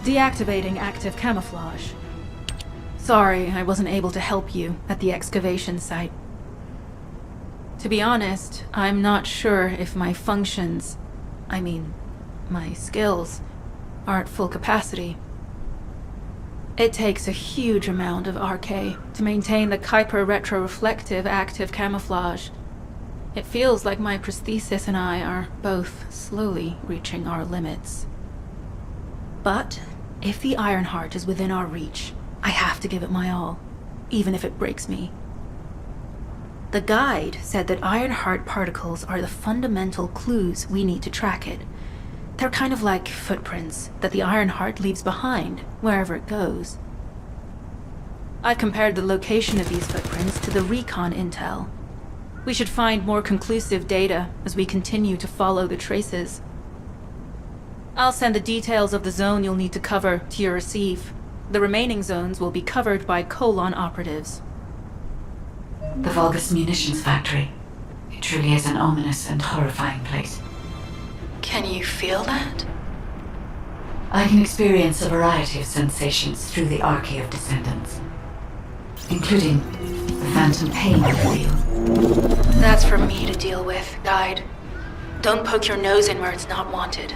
Deactivating active camouflage. Sorry, I wasn't able to help you at the excavation site. To be honest, I'm not sure if my functions, my skills, are at full capacity. It takes a huge amount of RK to maintain the Kuiper retroreflective active camouflage. It feels like my prosthesis and I are both slowly reaching our limits. But if the Ironheart is within our reach, I have to give it my all, even if it breaks me. The guide said that Ironheart particles are the fundamental clues we need to track it. They're kind of like footprints that the Ironheart leaves behind, wherever it goes. I've compared the location of these footprints to the recon intel. We should find more conclusive data as we continue to follow the traces. I'll send the details of the zone you'll need to cover to your receive. The remaining zones will be covered by Colon operatives. The Vulgus munitions factory. It truly is an ominous and horrifying place. Can you feel that? I can experience a variety of sensations through the archy of Descendants, including the phantom pain I feel. That's for me to deal with, Guide. Don't poke your nose in where it's not wanted.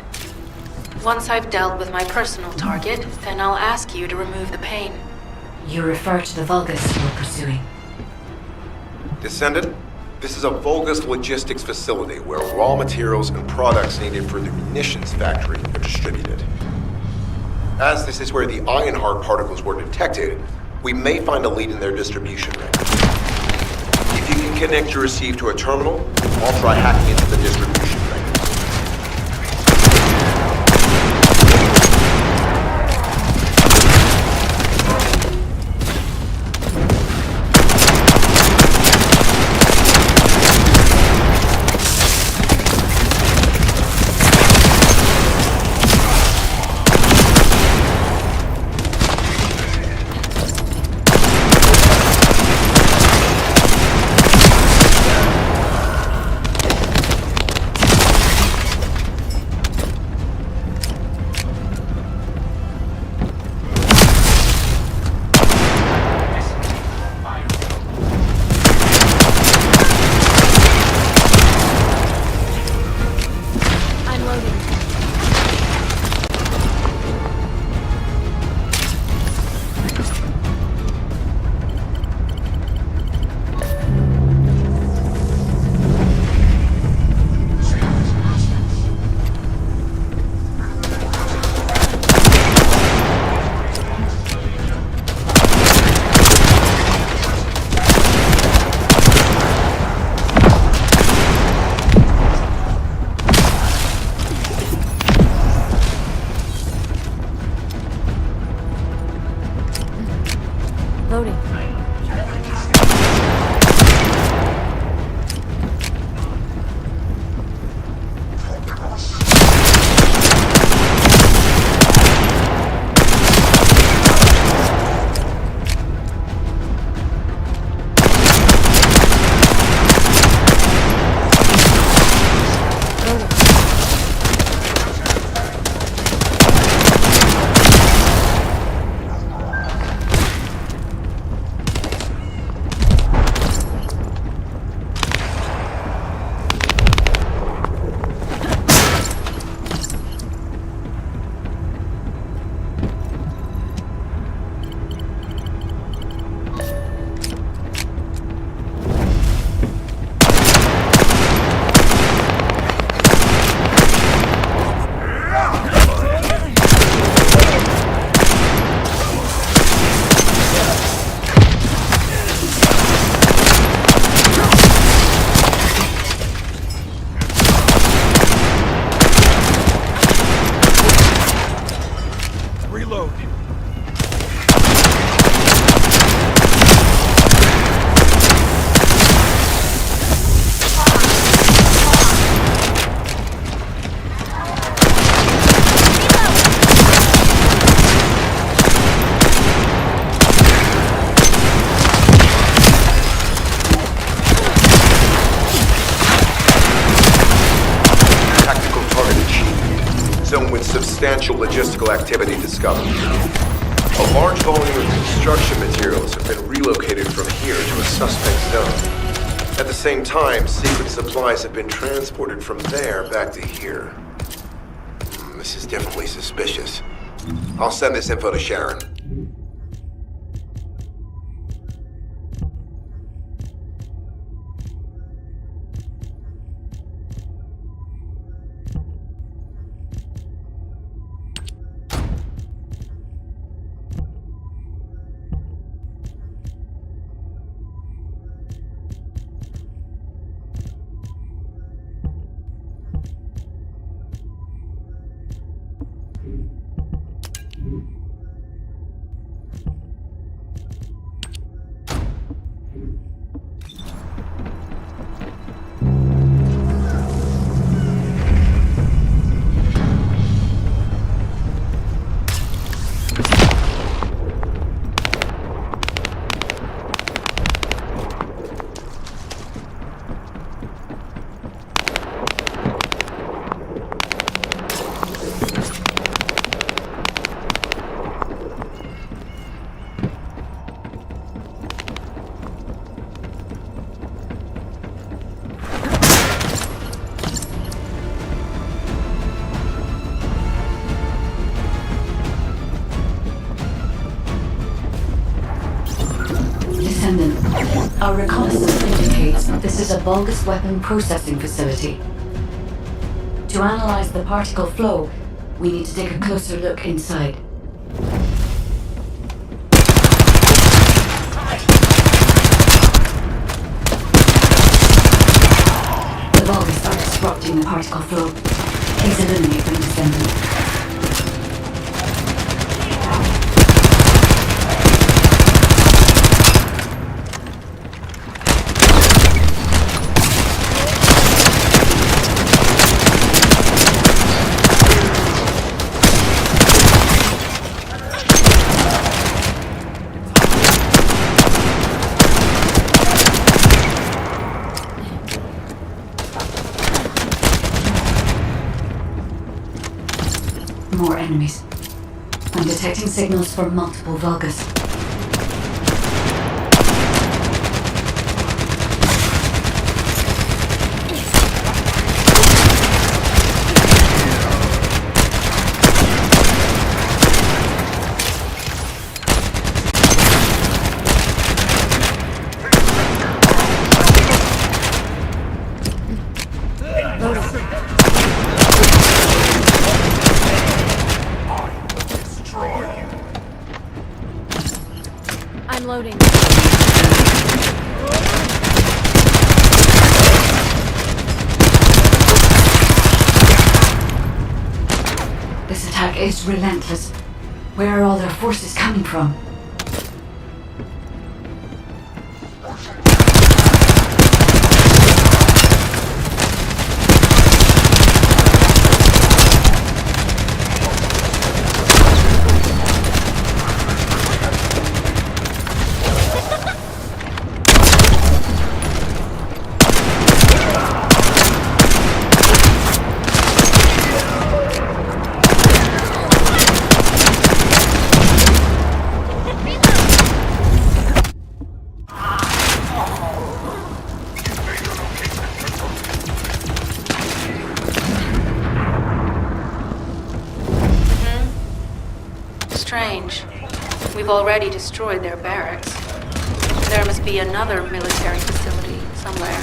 Once I've dealt with my personal target, then I'll ask you to remove the pain. You refer to the Vulgus you're pursuing. Descendant, this is a Vulgus logistics facility where raw materials and products needed for the munitions factory are distributed. As this is where the Ironheart particles were detected, we may find a lead in their distribution range. If you can connect your receive to a terminal, I'll try hacking into the distribution range. substantial logistical activity discovered. A large volume of construction materials have been relocated from here to a suspect zone. At the same time, secret supplies have been transported from there back to here. This is definitely suspicious. I'll send this info to Sharon. Descendant, our reconnaissance indicates this is a Vulgus weapon processing facility. To analyze the particle flow, we need to take a closer look inside. The Vulgus are disrupting the particle flow. Please eliminate them, Descendant. More enemies. I'm detecting signals from multiple Vulgus. I'm loading. This attack is relentless. Where are all their forces coming from? Strange. We've already destroyed their barracks. There must be another military facility somewhere.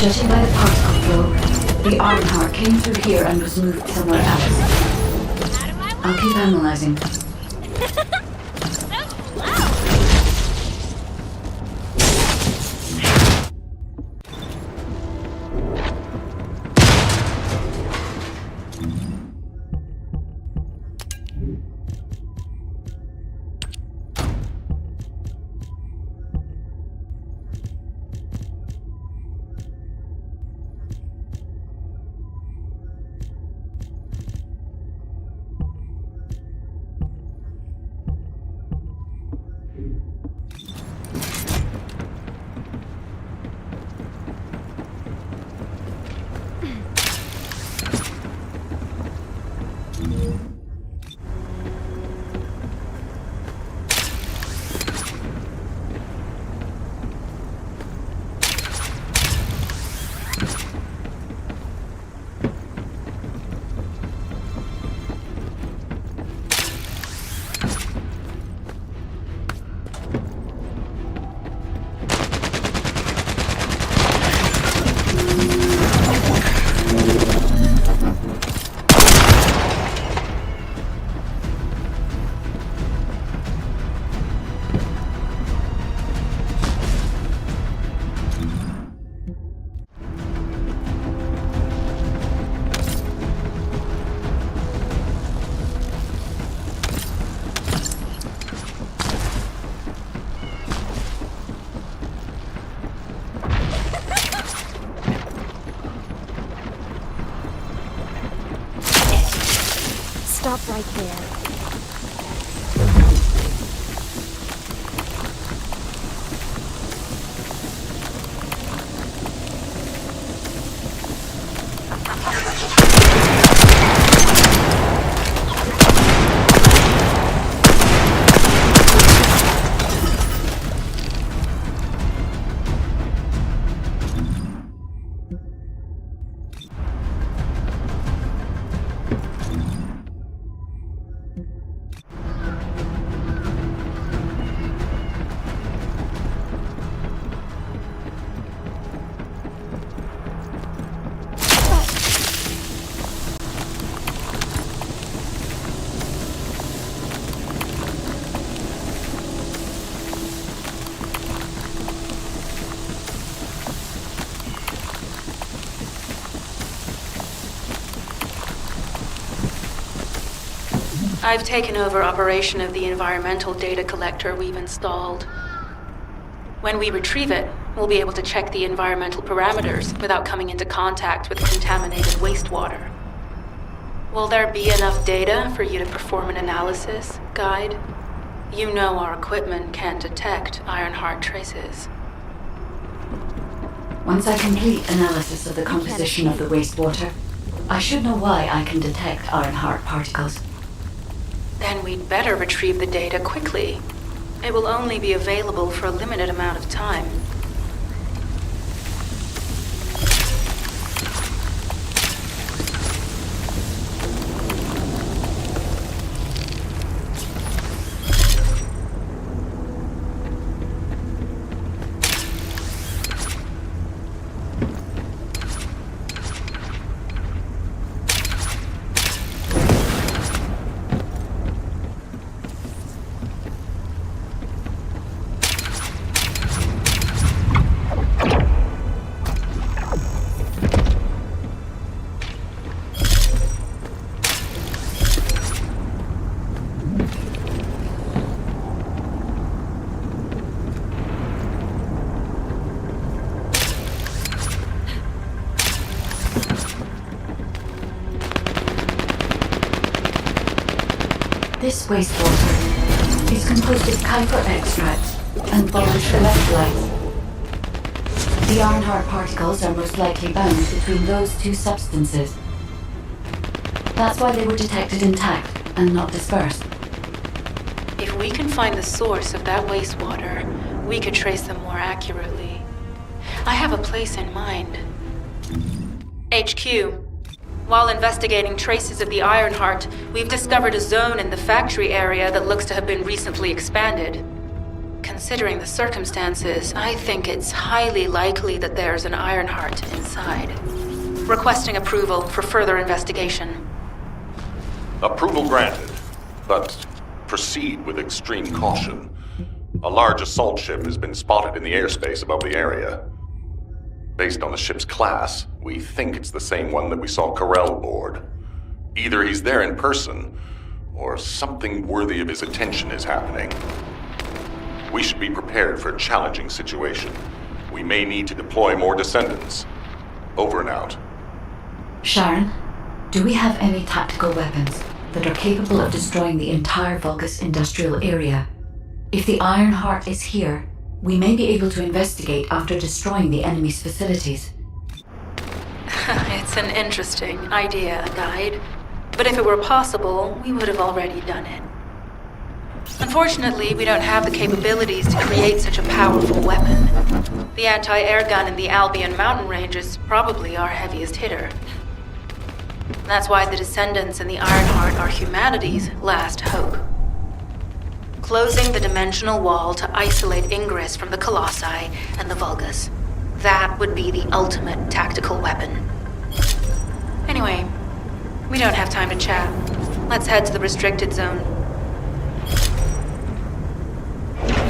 Judging by the particle flow, the Ironheart came through here and was moved somewhere else. I'll keep analyzing. stop right there. I've taken over operation of the environmental data collector we've installed. When we retrieve it, we'll be able to check the environmental parameters without coming into contact with contaminated wastewater. Will there be enough data for you to perform an analysis, Guide? You know our equipment can't detect Ironheart traces. Once I complete analysis of the composition of the wastewater, I should know why I can detect Ironheart particles. Then we'd better retrieve the data quickly. It will only be available for a limited amount of time. This wastewater is composed of Kuiper extracts and bullish electrolytes. The Ironheart particles are most likely bound between those two substances. That's why they were detected intact and not dispersed. If we can find the source of that wastewater, we could trace them more accurately. I have a place in mind. HQ. While investigating traces of the Ironheart, we've discovered a zone in the factory area that looks to have been recently expanded. Considering the circumstances, I think it's highly likely that there's an Ironheart inside. Requesting approval for further investigation. Approval granted, but proceed with extreme caution. A large assault ship has been spotted in the airspace above the area. Based on the ship's class, we think it's the same one that we saw Carell aboard. Either he's there in person, or something worthy of his attention is happening. We should be prepared for a challenging situation. We may need to deploy more Descendants. Over and out. Sharon, do we have any tactical weapons that are capable of destroying the entire Vulgus industrial area? If the Ironheart is here, we may be able to investigate after destroying the enemy's facilities. It's an interesting idea, Guide. But if it were possible, we would have already done it. Unfortunately, we don't have the capabilities to create such a powerful weapon. The anti-air gun in the Albion mountain range is probably our heaviest hitter. That's why the Descendants and the Ironheart are humanity's last hope. Closing the dimensional wall to isolate ingress from the Colossi and the Vulgus. That would be the ultimate tactical weapon. Anyway, we don't have time to chat. Let's head to the restricted zone.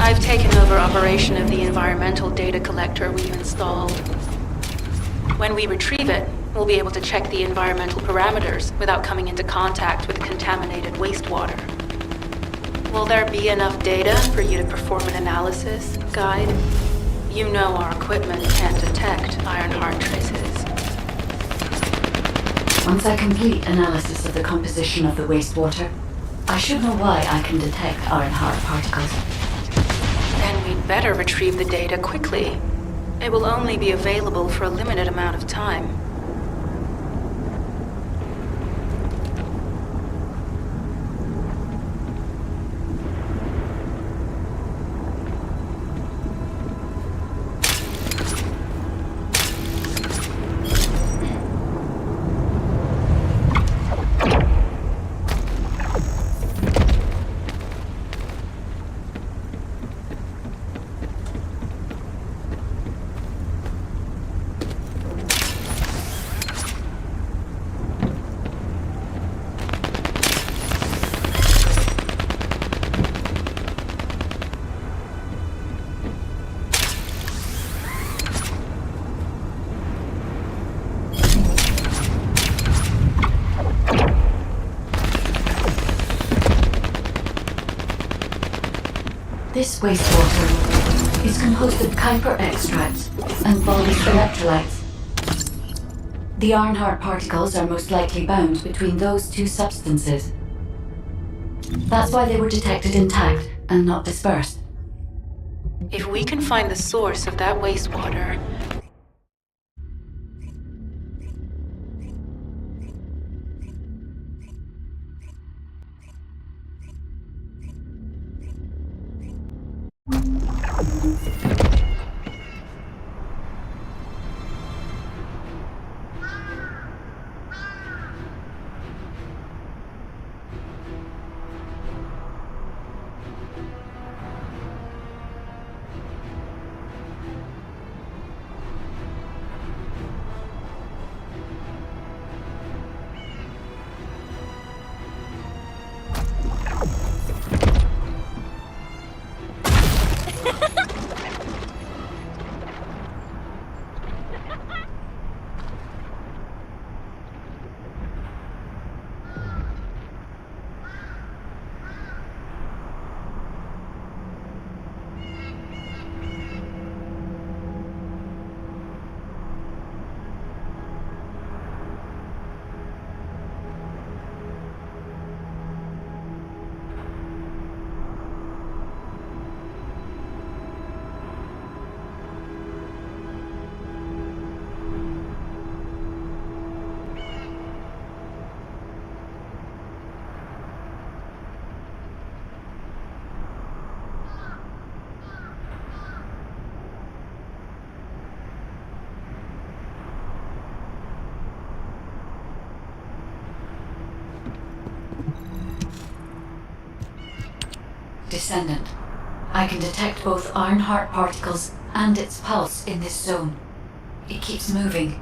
I've taken over operation of the environmental data collector we've installed. When we retrieve it, we'll be able to check the environmental parameters without coming into contact with contaminated wastewater. Will there be enough data for you to perform an analysis, Guide? You know our equipment can't detect Ironheart traces. Once I complete analysis of the composition of the wastewater, I should know why I can detect Ironheart particles. Then we'd better retrieve the data quickly. It will only be available for a limited amount of time. This wastewater is composed of Kuiper extracts and volatile electrolytes. The Ironheart particles are most likely bound between those two substances. That's why they were detected intact and not dispersed. If we can find the source of that wastewater, Descendant. I can detect both Ironheart particles and its pulse in this zone. It keeps moving.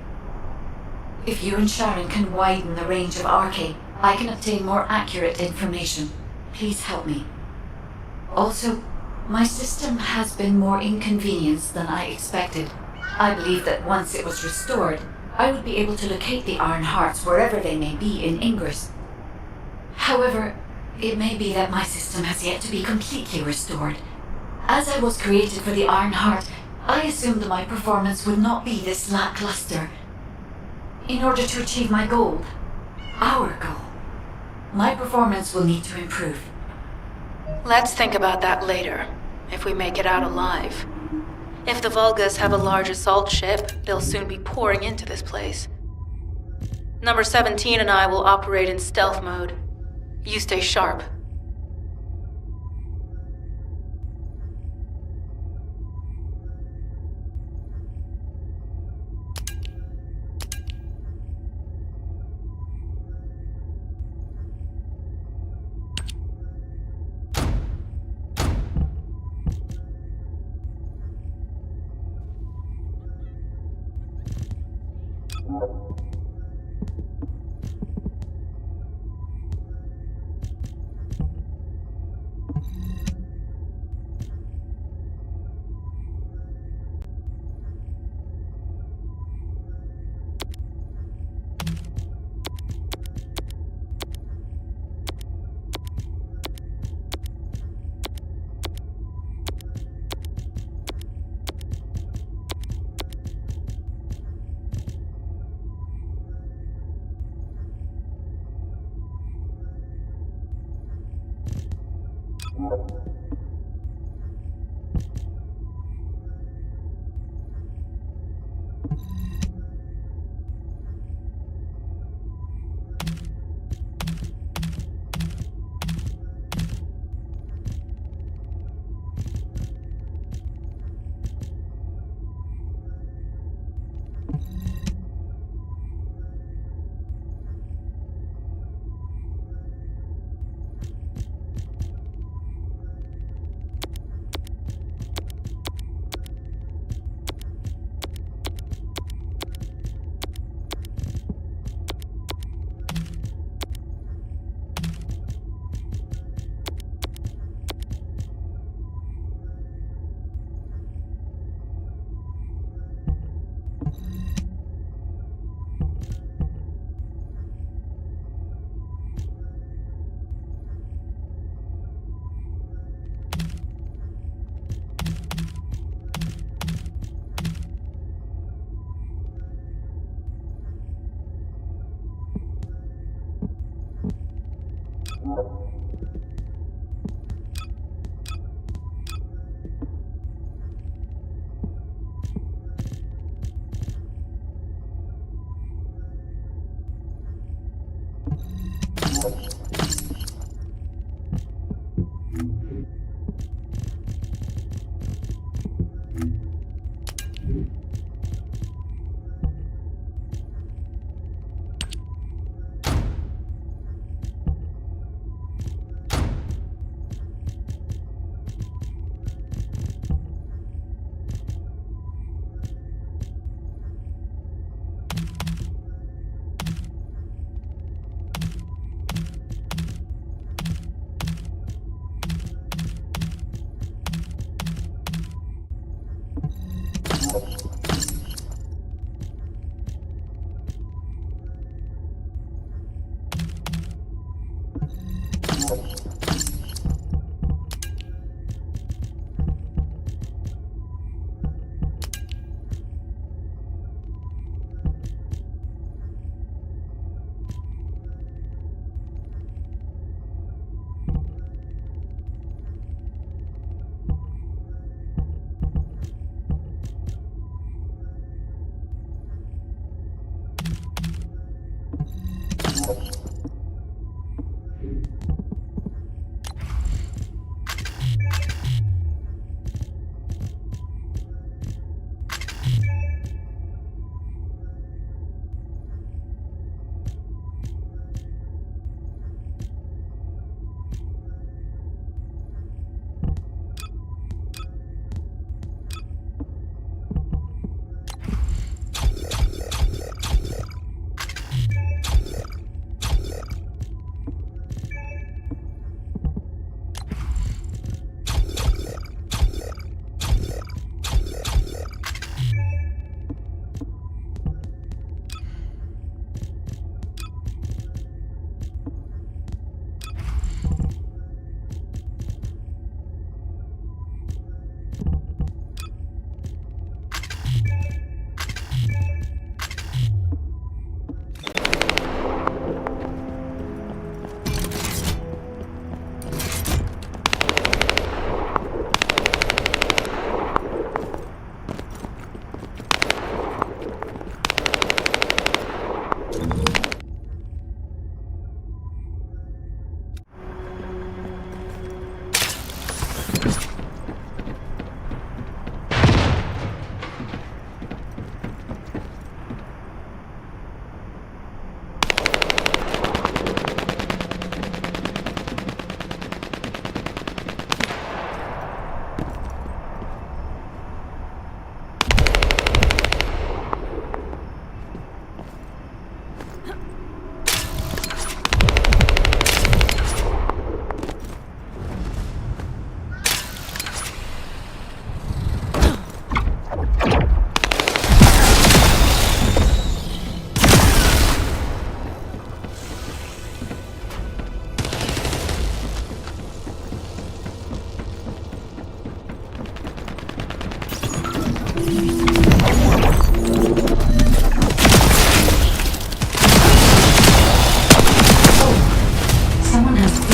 If you and Sharon can widen the range of Arcade, I can obtain more accurate information. Please help me. Also, my system has been more inconvenienced than I expected. I believe that once it was restored, I would be able to locate the Ironhearts wherever they may be in Ingress. However, it may be that my system has yet to be completely restored. As I was created for the Ironheart, I assumed my performance would not be this lackluster. In order to achieve my goal, our goal, my performance will need to improve. let's think about that later, if we make it out alive. If the Vulgas have a large assault ship, they'll soon be pouring into this place. Number 17 and I will operate in stealth mode. You stay sharp.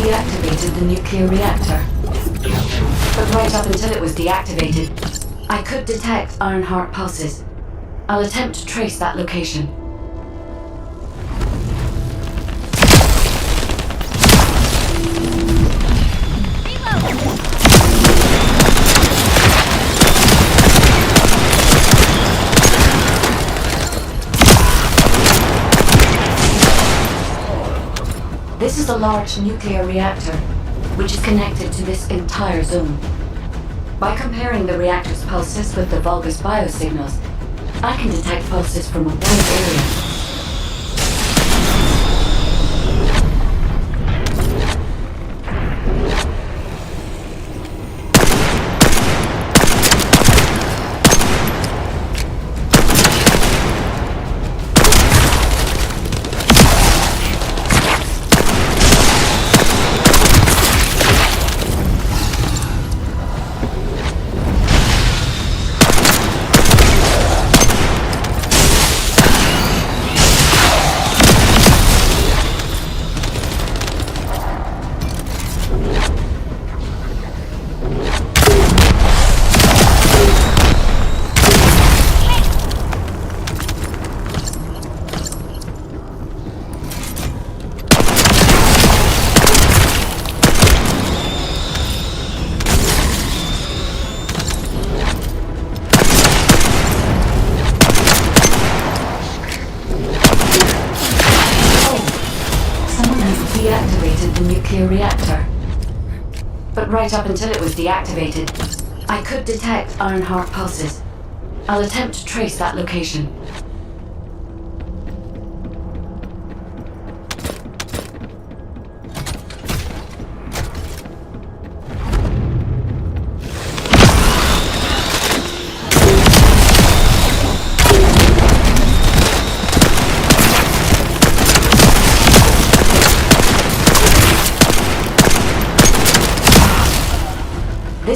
deactivated the nuclear reactor. But right up until it was deactivated, I could detect Ironheart pulses. I'll attempt to trace that location. This is a large nuclear reactor, which is connected to this entire zone. By comparing the reactor's pulses with the Vulgus biosignals, I can detect pulses from a wide area. Deactivated the nuclear reactor. But right up until it was deactivated, I could detect Ironheart pulses. I'll attempt to trace that location.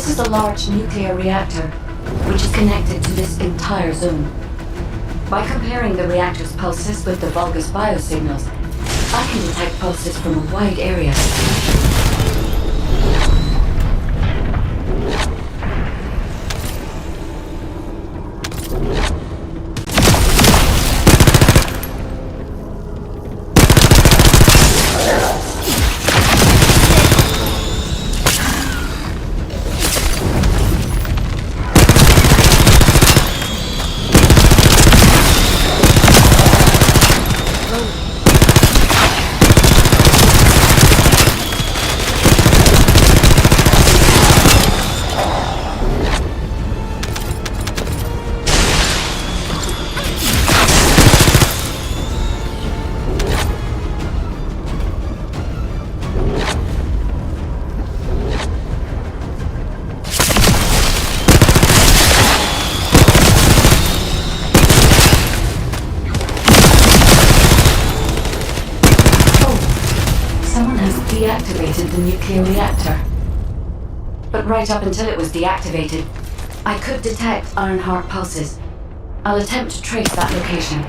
This is a large nuclear reactor, which is connected to this entire zone. By comparing the reactor's pulses with the Vulgus biosignals, I can detect pulses from a wide area. Deactivated the nuclear reactor. But right up until it was deactivated, I could detect Ironheart pulses. I'll attempt to trace that location.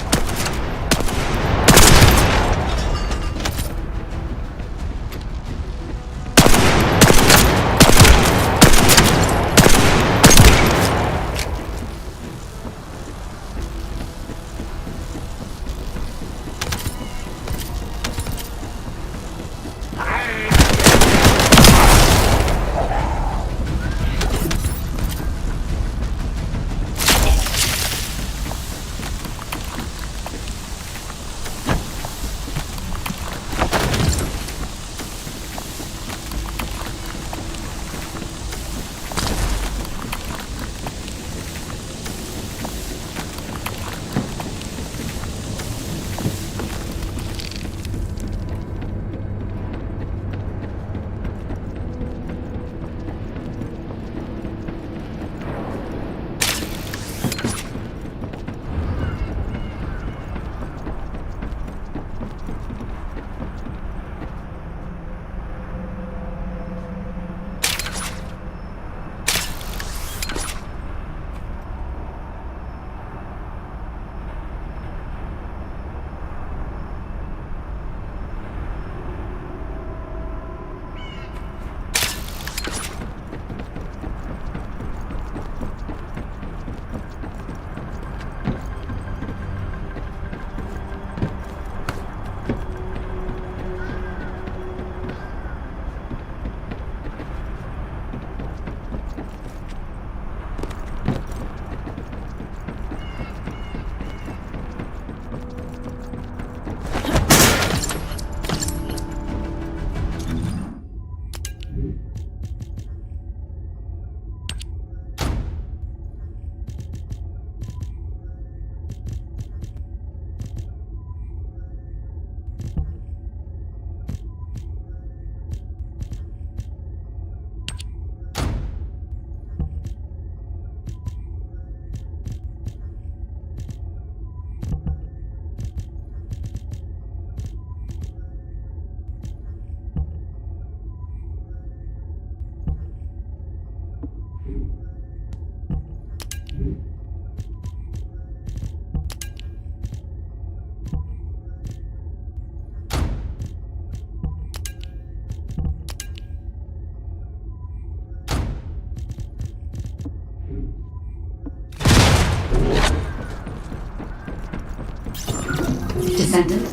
Descendant,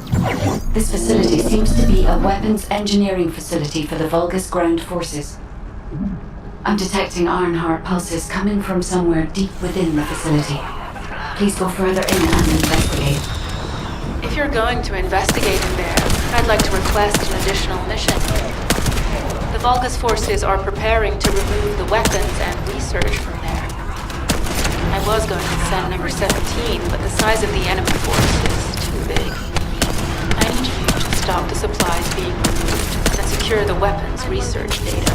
this facility seems to be a weapons engineering facility for the Vulgus ground forces. I'm detecting Ironheart pulses coming from somewhere deep within the facility. Please go further in and investigate. If you're going to investigate in there, I'd like to request an additional mission. The Vulgus forces are preparing to remove the weapons and research from there. I was going to send number 17, but the size of the enemy force is too big. I need you to stop the supplies being removed and secure the weapons research data.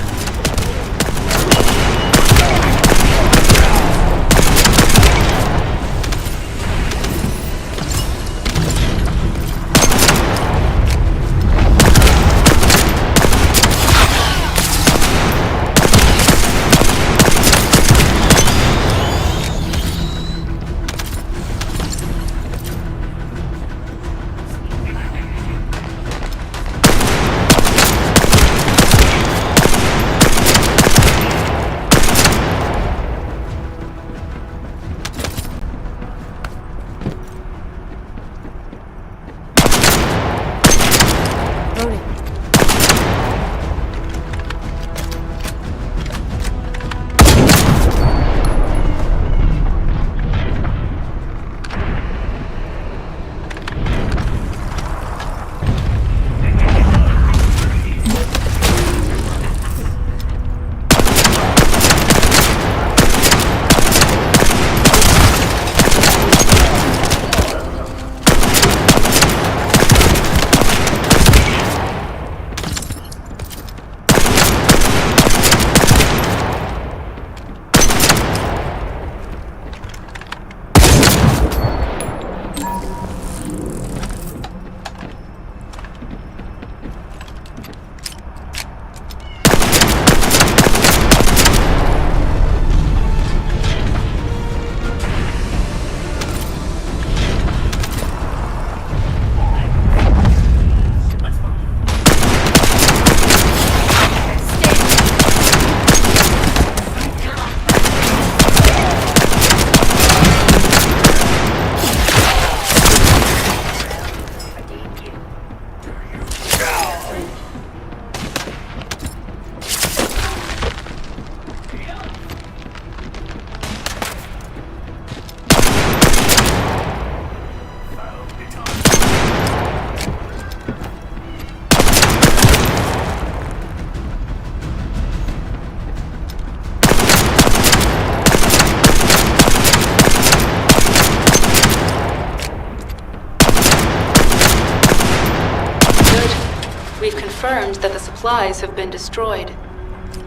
confirmed that the supplies have been destroyed.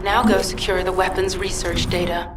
Now go secure the weapons research data.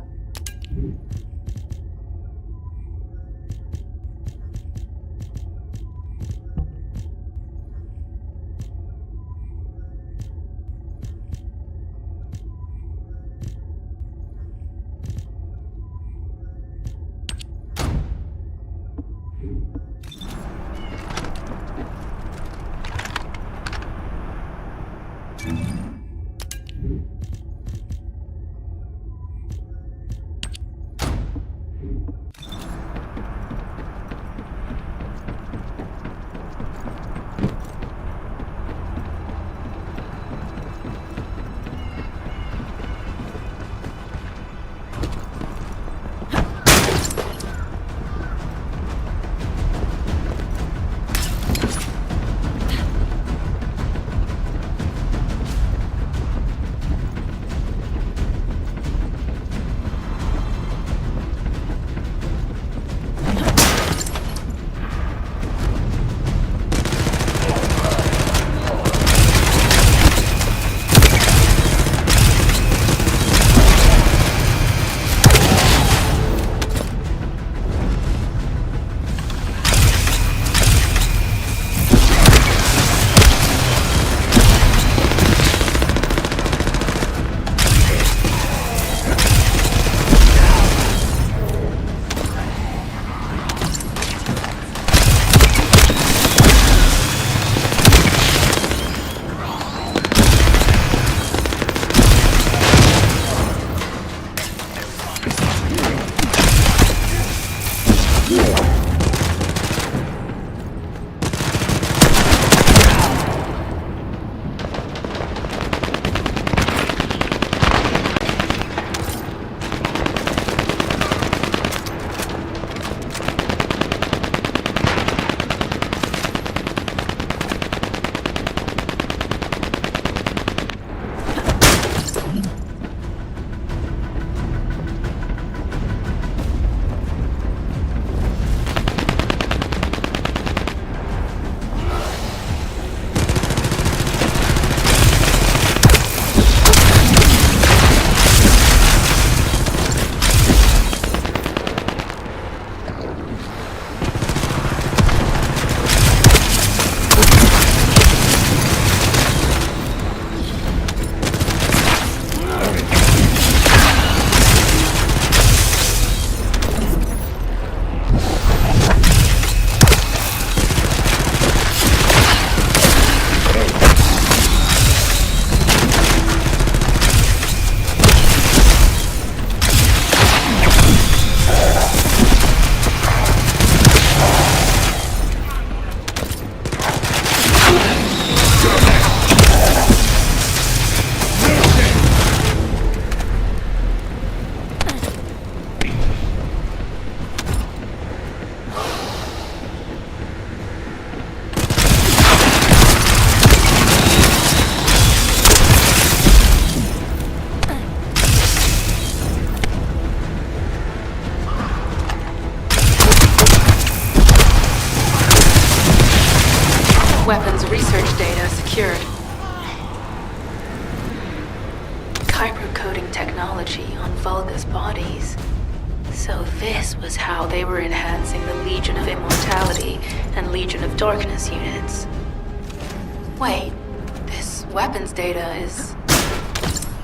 Weapons research data secured. Cryptocoding technology on Vulgus bodies. So this was how they were enhancing the Legion of Immortality and Legion of Darkness units. Wait, this weapons data is...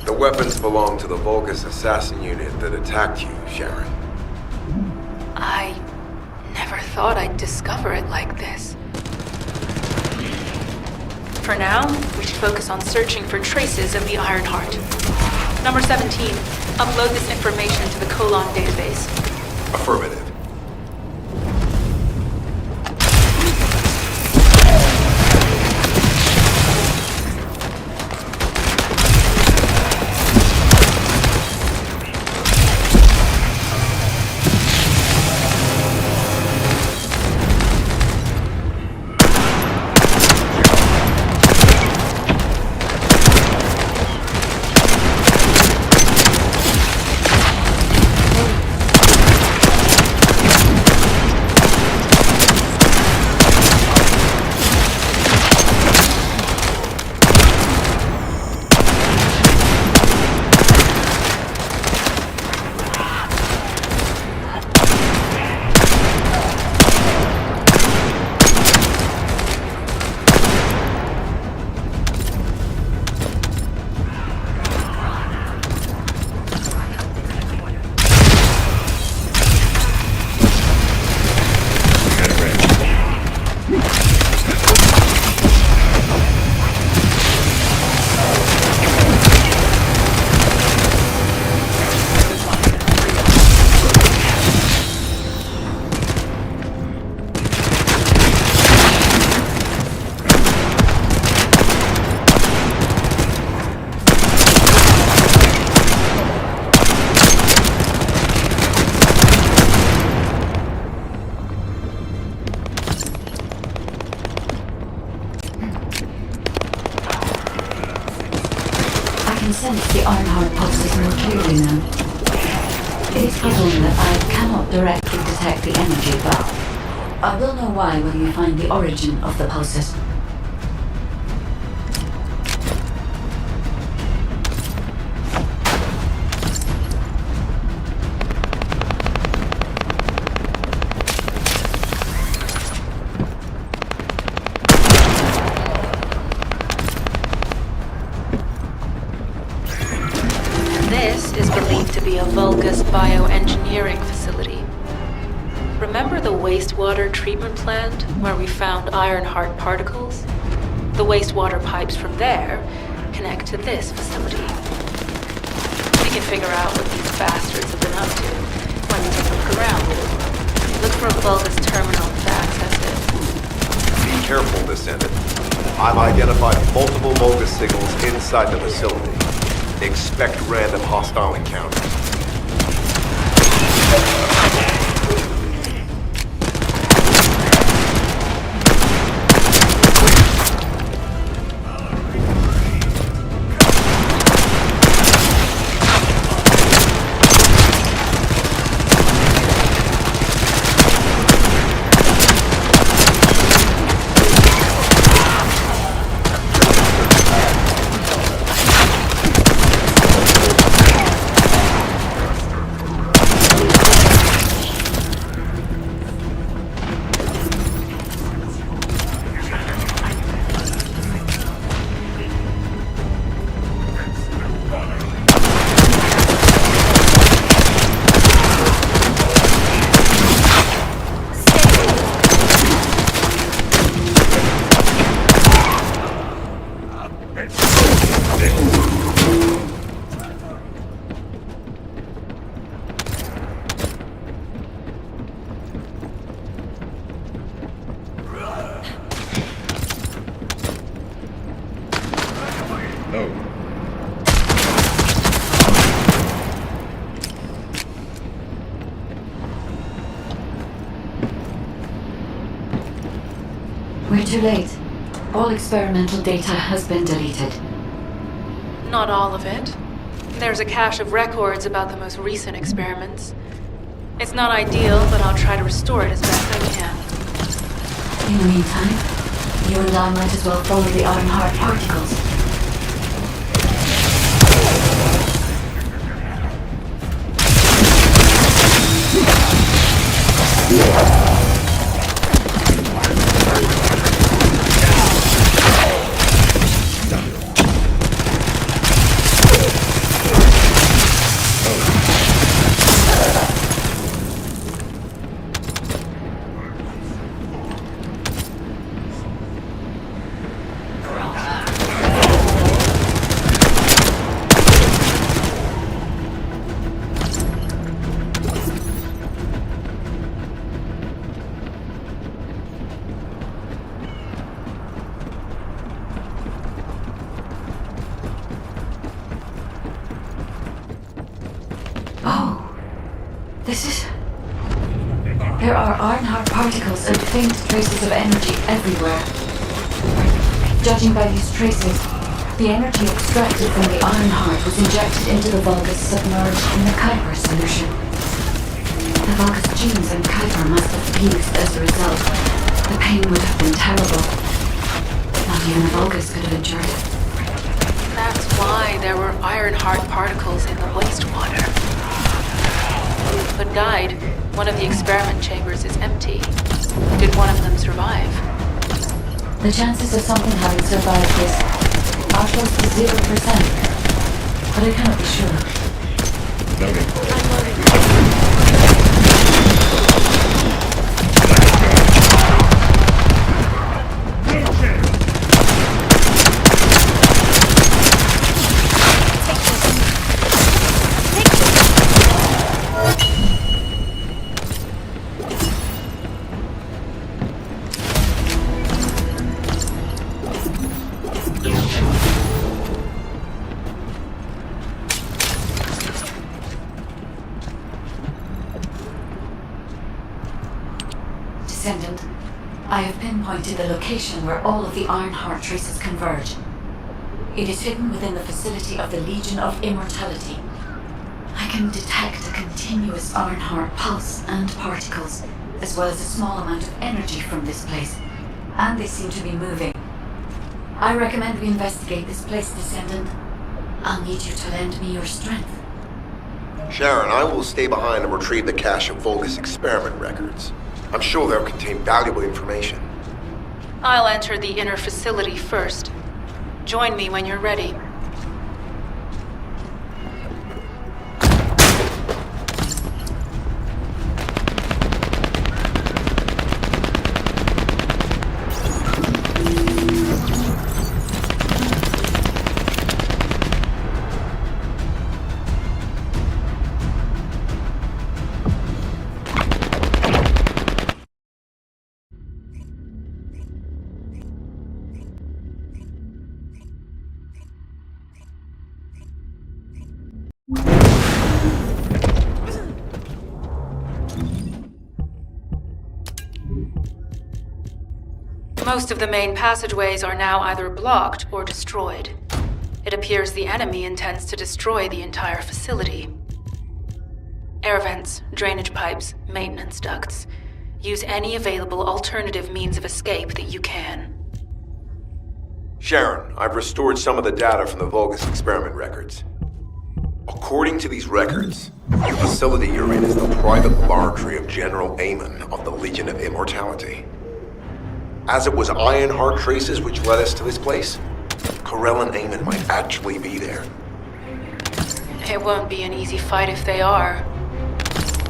The weapons belong to the Vulgus assassin unit that attacked you, Sharon. I never thought I'd discover it like this. For now, we should focus on searching for traces of the Ironheart. Number 17, upload this information to the Colon database. Affirmative. the Ironheart pulses more clearly now. It is puzzling that I cannot directly detect the energy, but I will know why when you find the origin of the pulses. This is believed to be a Vulgus bioengineering facility. Remember the wastewater treatment plant where we found Ironheart particles? The wastewater pipes from there connect to this facility. We can figure out what these bastards have been up to when we take a look around. Look for a Vulgus terminal to access it. Be careful, Descendant. I've identified multiple Vulgus signals inside the facility. Expect random hostile encounters. We're too late. All experimental data has been deleted. Not all of it. There's a cache of records about the most recent experiments. It's not ideal, but I'll try to restore it as best I can. In the meantime, you and I might as well follow the Ironheart particles. There are Ironheart particles and faint traces of energy everywhere. Judging by these traces, the energy extracted from the Ironheart was injected into the Vulgus submerged in the Kuiper solution. The Vulgus genes and Kuiper must have fused as a result. The pain would have been terrible. Not even the Vulgus could have endured it. That's why there were Ironheart particles in the wastewater. But died. One of the experiment chambers is empty. Did one of them survive? The chances of something having survived this are close to 0%, but I cannot be sure. Descendant, I have pinpointed the location where all of the Ironheart traces converge. It is hidden within the facility of the Legion of Immortality. I can detect a continuous Ironheart pulse and particles, as well as a small amount of energy from this place. And they seem to be moving. I recommend we investigate this place, Descendant. I'll need you to lend me your strength. Sharon, I will stay behind and retrieve the cache of Vulgus experiment records. I'm sure they'll contain valuable information. I'll enter the inner facility first. Join me when you're ready. Most of the main passageways are now either blocked or destroyed. It appears the enemy intends to destroy the entire facility. Air vents, drainage pipes, maintenance ducts. Use any available alternative means of escape that you can. Sharon, I've restored some of the data from the Vulgus experiment records. According to these records, the facility you're in is the private laboratory of General Amon of the Legion of Immortality. As it was Ironheart traces which led us to this place, Corell and Amon might actually be there. It won't be an easy fight if they are.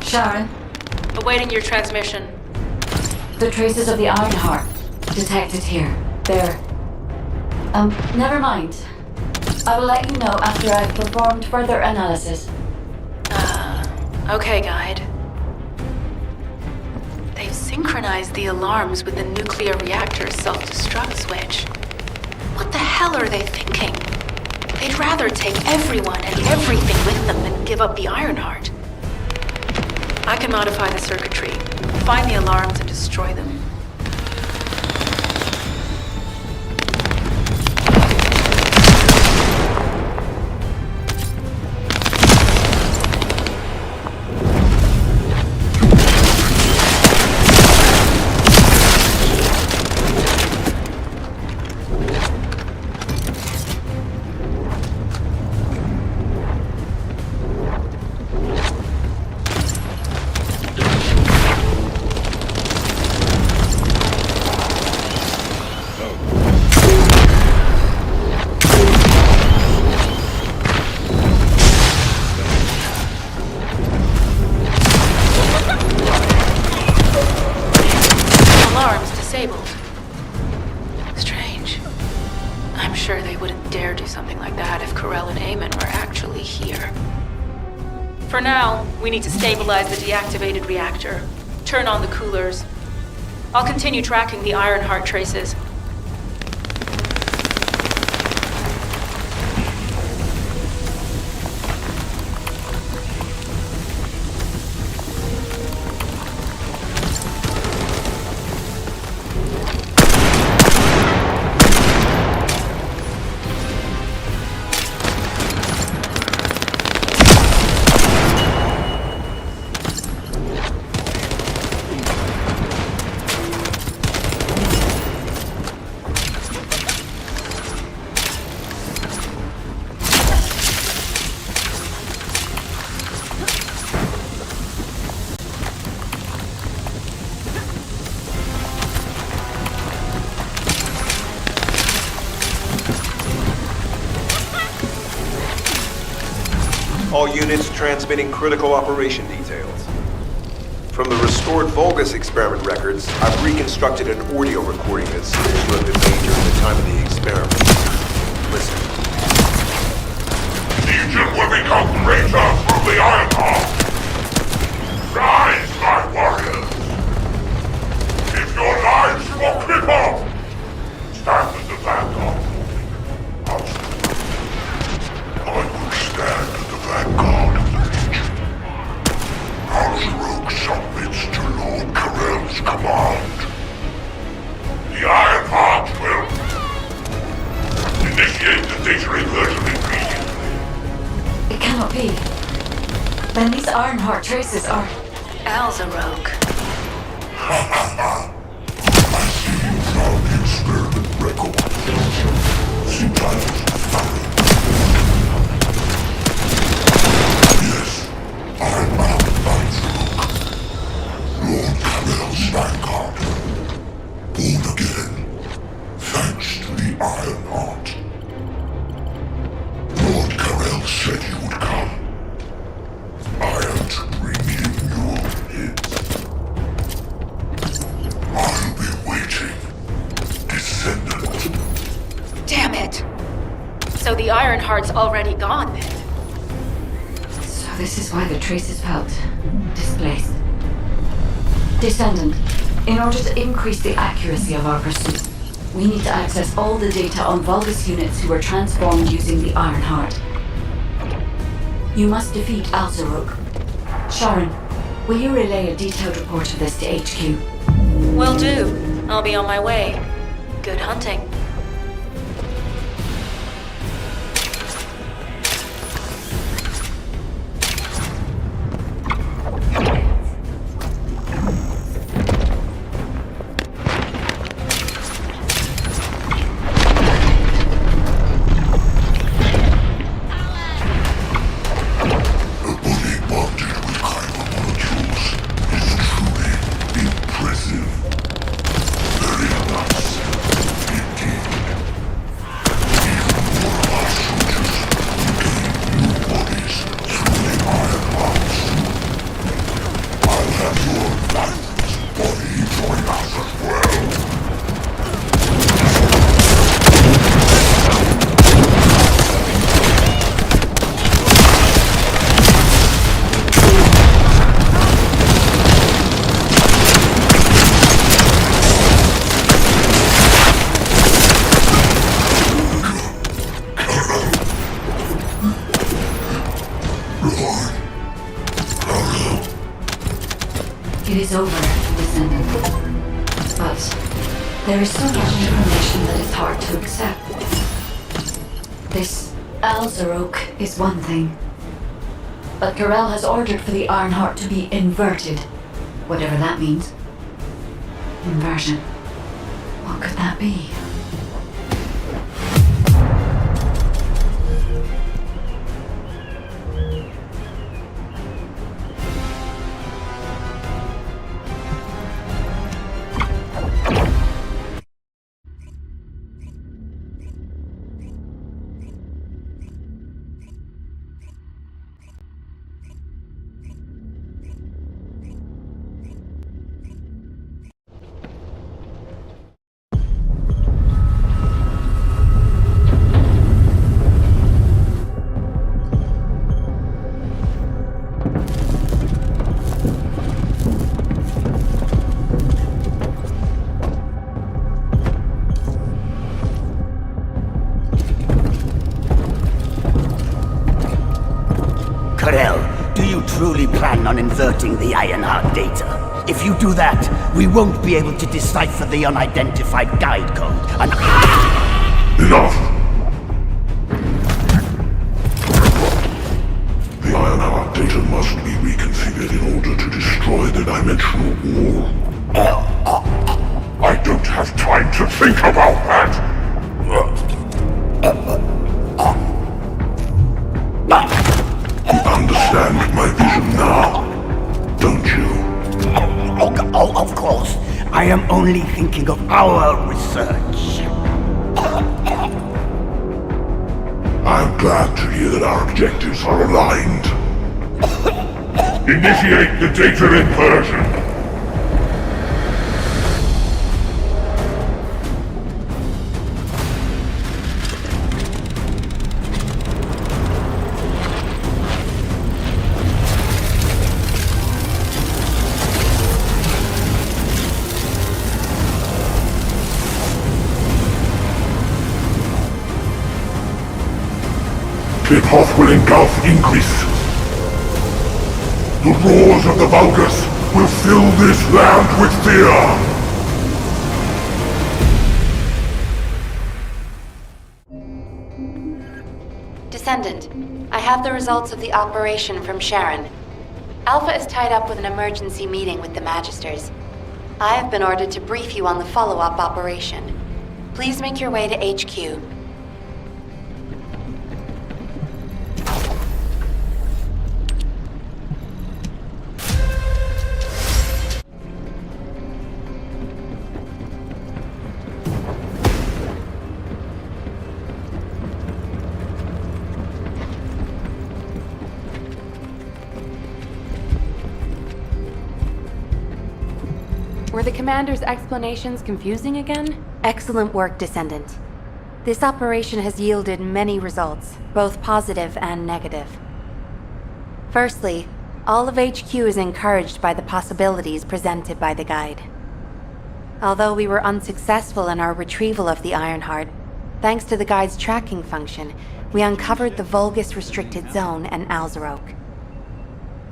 Sharon, Awaiting your transmission. the traces of the Ironheart detected here. They're... never mind. I will let you know after I've performed further analysis. Okay, Guide. They've synchronized the alarms with the nuclear reactor's self-destruct switch. What the hell are they thinking? They'd rather take everyone and everything with them than give up the Ironheart. I can modify the circuitry, find the alarms and destroy them. Disabled. Strange. I'm sure they wouldn't dare do something like that if Corell and Amon were actually here. For now, we need to stabilize the deactivated reactor, turn on the coolers. I'll continue tracking the Ironheart traces. All units transmitting critical operation details. From the restored Vulgus experiment records, I've reconstructed an audio recording that seems to have been made during the time of the experiment. Listen. Legion will become greater through the Ironheart. Rise, my warriors. If your lives will cripple, stand at the vanguard. I will stand at the vanguard of the Legion. House Rogue submits to Lord Corell's command. The Ironheart will initiate the Ironheart traces are... Alzaroke. Found the experiment record. Sometimes found. Yes, I'm out Alzaroke. Lord Carell's vanguard. Born again. Thanks to the Ironheart. Lord Carell said you would come. I am to bring him your hits. I'll be waiting. Descendant. Damn it! So the Ironheart's already gone then? So this is why the traces felt displaced. Descendant, in order to increase the accuracy of our pursuit, we need to access all the data on Vulgus units who were transformed using the Ironheart. You must defeat Alzaroke. Sharon, will you relay a detailed report of this to HQ? Will do. I'll be on my way. Good hunting. A body bonded with chiral molecules is truly impressive. Very nice. Indeed. Even more of our soldiers gain new bodies through the Ironhearts. I'll have your lifeless body join us as well. Lord, Carell. It is over, Descendant. But there is so much information that it's hard to accept. This Alzaroke is one thing. But Carell has ordered for the Ironheart to be inverted. Whatever that means. Inversion. What could that be? Carell, do you truly plan on inverting the Ironheart data? If you do that, we won't be able to decipher the unidentified guide code. And Enough! The Ironheart data must be reconfigured in order to destroy the dimensional wall. I don't have time to think about that! You understand my vision now, don't you? Oh, of course. I am only thinking of our research. I'm glad to hear that our objectives are aligned. Initiate the data inversion! The path will engulf Ingress. The roars of the Vulgus will fill this land with fear! Descendant, I have the results of the operation from Sharon. Alpha is tied up with an emergency meeting with the Magisters. I have been ordered to brief you on the follow-up operation. Please make your way to HQ. Were the Commander's explanations confusing again? Excellent work, Descendant. This operation has yielded many results, both positive and negative. Firstly, all of HQ is encouraged by the possibilities presented by the guide. Although we were unsuccessful in our retrieval of the Ironheart, thanks to the guide's tracking function, we uncovered the Vulgus restricted zone and Alzarok.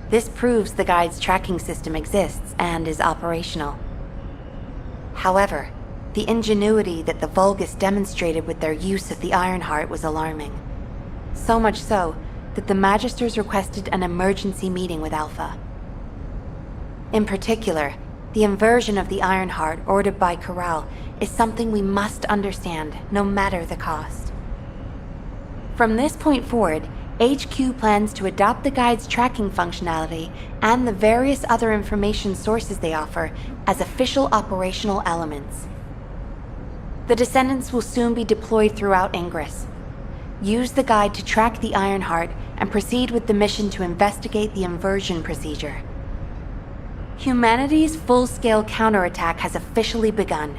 This proves the guide's tracking system exists and is operational. However, the ingenuity that the Vulgus demonstrated with their use of the Ironheart was alarming. So much so that the Magisters requested an emergency meeting with Alpha. In particular, the inversion of the Ironheart ordered by Corral is something we must understand, no matter the cost. From this point forward, HQ plans to adopt the guide's tracking functionality and the various other information sources they offer as official operational elements. The Descendants will soon be deployed throughout Ingress. Use the guide to track the Ironheart and proceed with the mission to investigate the inversion procedure. Humanity's full-scale counterattack has officially begun.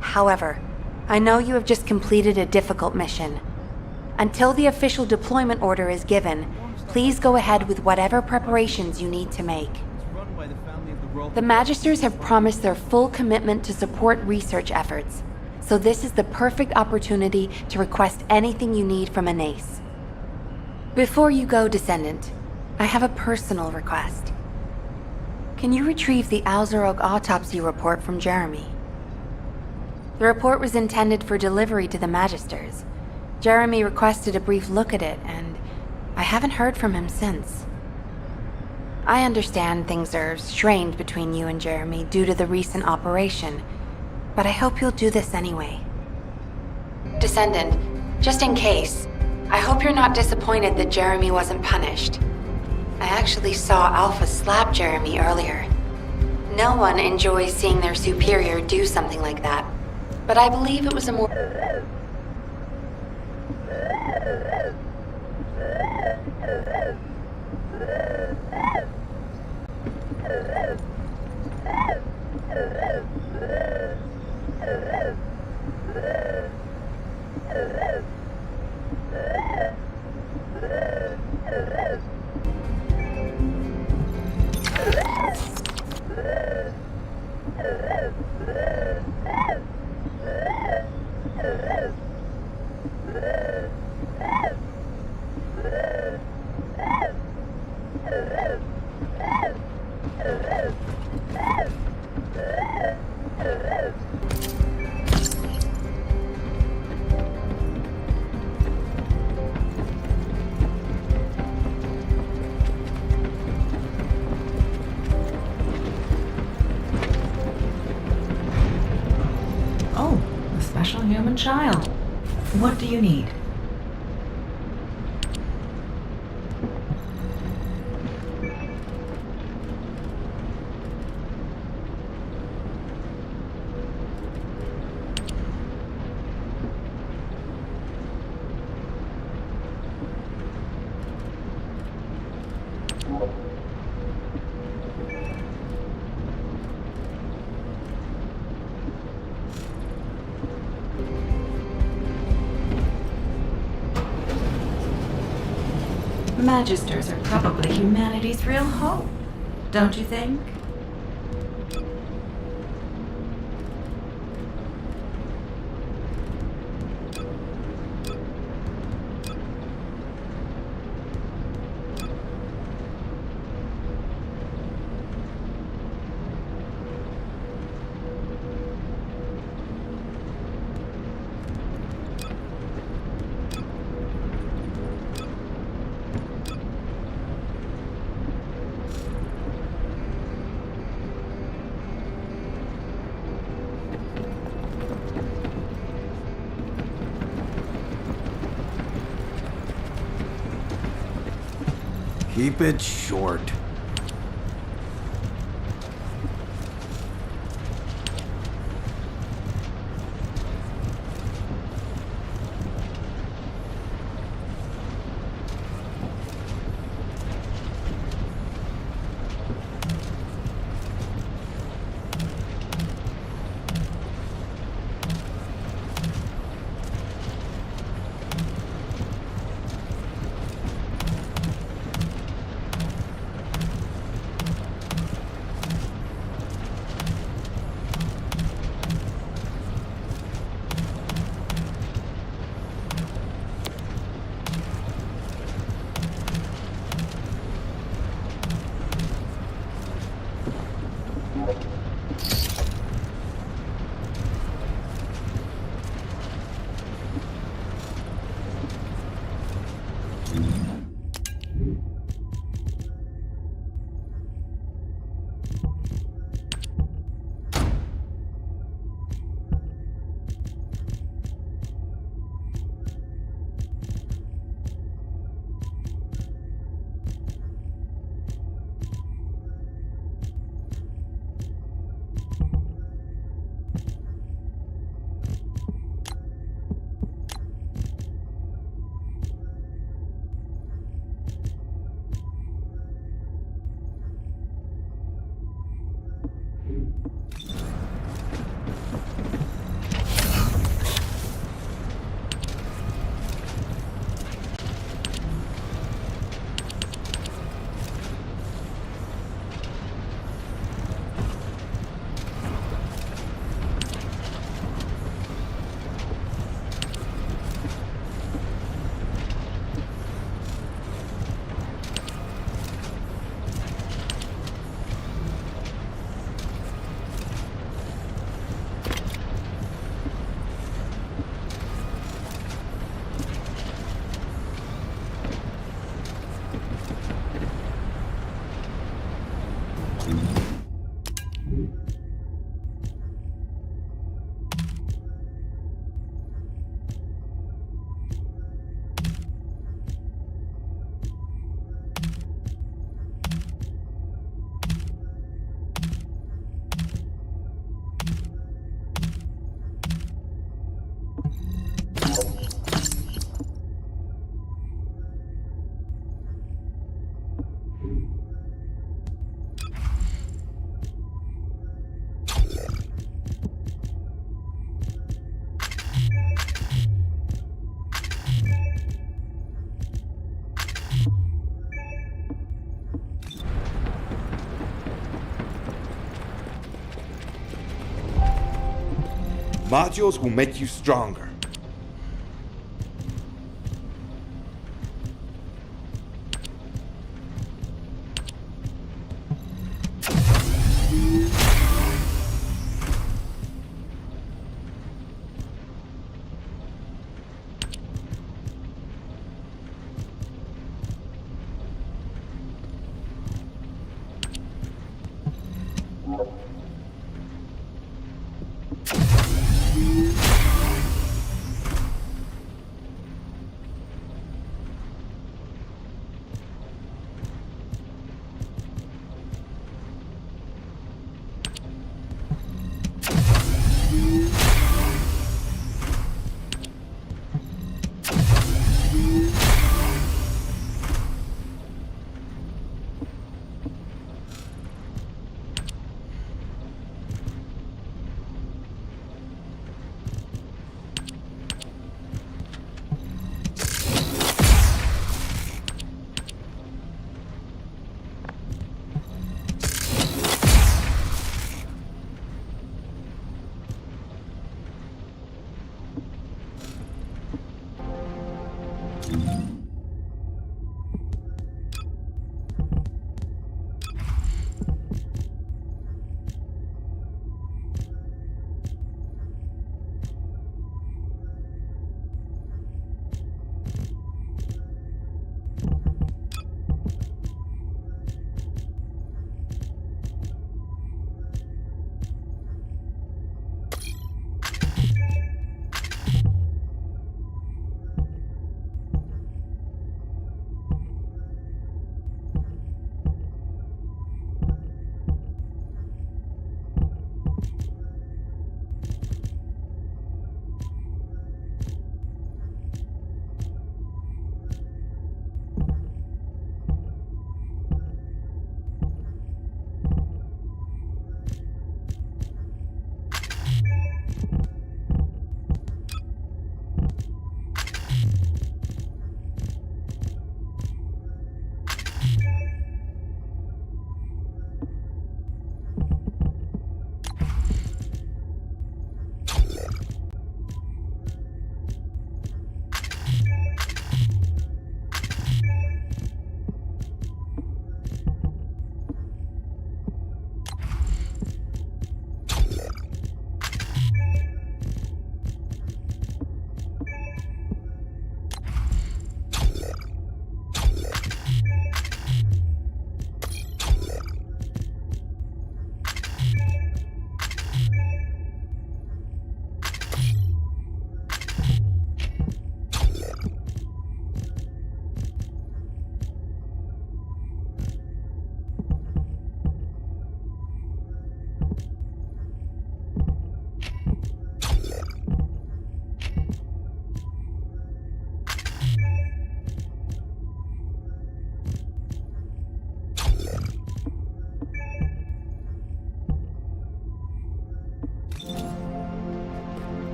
However, I know you have just completed a difficult mission. Until the official deployment order is given, please go ahead with whatever preparations you need to make. The Magisters have promised their full commitment to support research efforts, so this is the perfect opportunity to request anything you need from an ace. Before you go, Descendant, I have a personal request. Can you retrieve the Alzarok autopsy report from Jeremy? The report was intended for delivery to the Magisters. Jeremy requested a brief look at it, and I haven't heard from him since. I understand things are strained between you and Jeremy due to the recent operation, but I hope you'll do this anyway. Descendant, just in case, I hope you're not disappointed that Jeremy wasn't punished. I actually saw Alpha slap Jeremy earlier. No one enjoys seeing their superior do something like that, but I believe it was a more... Special human child. What do you need? Magisters are probably humanity's real hope, don't you think? Keep it short. Modules will make you stronger.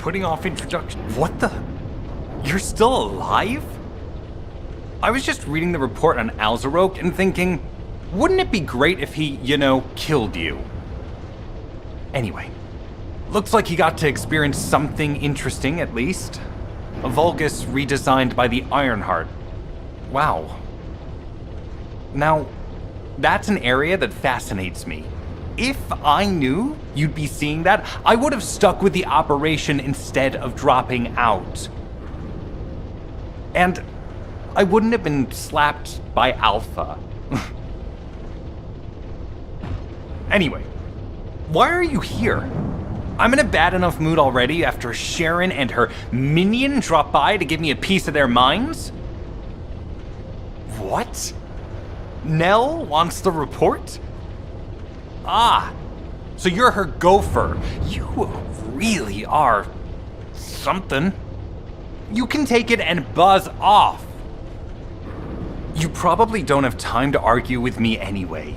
putting off introduction. What the? You're still alive? I was just reading the report on Alzarok and thinking, wouldn't it be great if he, killed you? Anyway, looks like he got to experience something interesting at least. A Vulgus redesigned by the Ironheart. Wow. Now, that's an area that fascinates me. If I knew you'd be seeing that, I would have stuck with the operation instead of dropping out. And I wouldn't have been slapped by Alpha. Anyway, why are you here? I'm in a bad enough mood already after Sharon and her minion drop by to give me a piece of their minds? What? Nell wants the report? Ah, so you're her gopher. You really are something. You can take it and buzz off. You probably don't have time to argue with me anyway.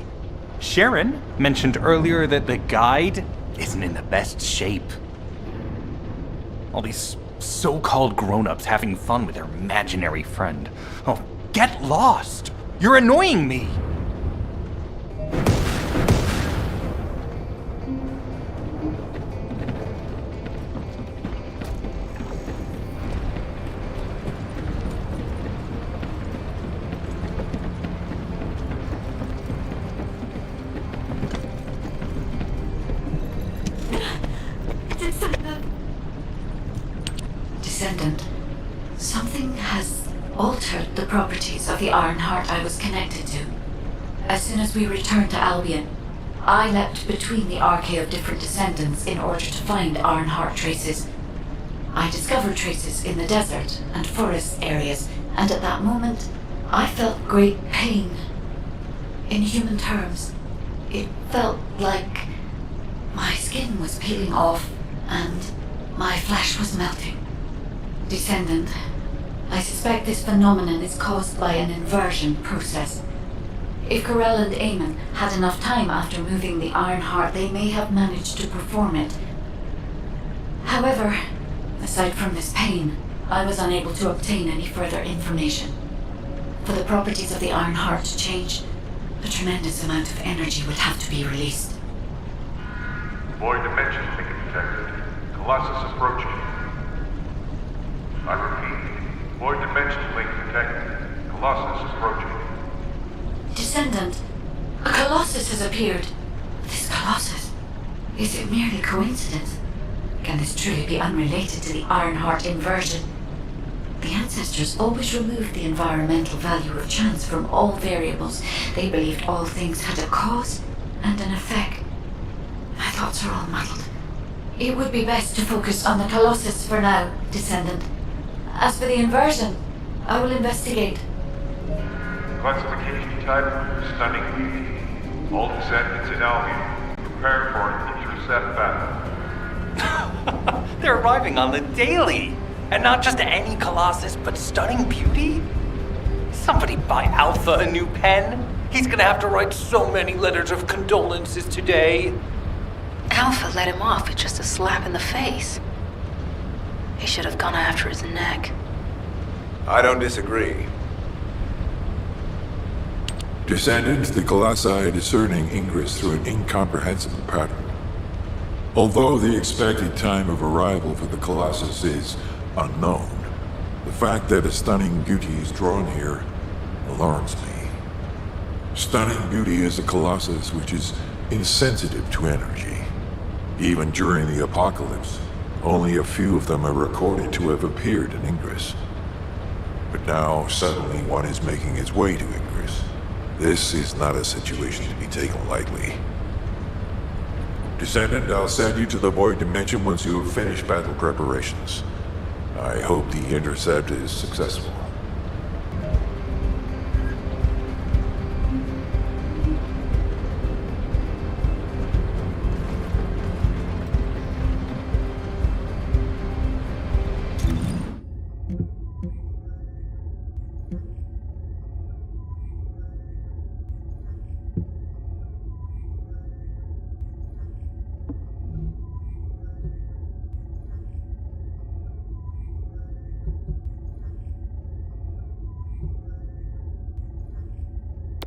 Sharon mentioned earlier that the guide isn't in the best shape. All these so-called grown-ups having fun with their imaginary friend. Oh, get lost! You're annoying me! Descendant, something has altered the properties of the Ironheart I was connected to. As soon as we returned to Albion, I leapt between the arcade of different descendants in order to find Ironheart traces. I discovered traces in the desert and forest areas, and at that moment, I felt great pain. In human terms, it felt like my skin was peeling off and my flesh was melting. Descendant, I suspect this phenomenon is caused by an inversion process. If Corell and Eamon had enough time after moving the Ironheart, they may have managed to perform it. However, aside from this pain, I was unable to obtain any further information. For the properties of the Ironheart to change, a tremendous amount of energy would have to be released. Void dimension link detected. Colossus approaching. I repeat, void dimension link detected. Colossus approaching. Descendant, a Colossus has appeared. This Colossus, is it merely coincidence? Can this truly be unrelated to the Ironheart inversion? The ancestors always removed the environmental value of chance from all variables. They believed all things had a cause and an effect. My thoughts are all muddled. It would be best to focus on the Colossus for now, Descendant. As for the inversion, I will investigate. Classification type, stunning beauty. All descendants in Albion, prepare for an intercept battle. They're arriving on the daily! And not just any Colossus, but stunning beauty? Somebody buy Alpha a new pen? He's gonna have to write so many letters of condolences today. Alpha let him off with just a slap in the face. He should have gone after his neck. I don't disagree. Descendants, the Colossi are discerning ingress through an incomprehensible pattern. Although the expected time of arrival for the Colossus is unknown, the fact that a stunning beauty is drawn here alarms me. Stunning beauty is a Colossus which is insensitive to energy. Even during the apocalypse, only a few of them are recorded to have appeared in Ingress. But now, suddenly one is making its way to Ingress. This is not a situation to be taken lightly. Descendant, I'll send you to the Void Dimension once you have finished battle preparations. I hope the intercept is successful.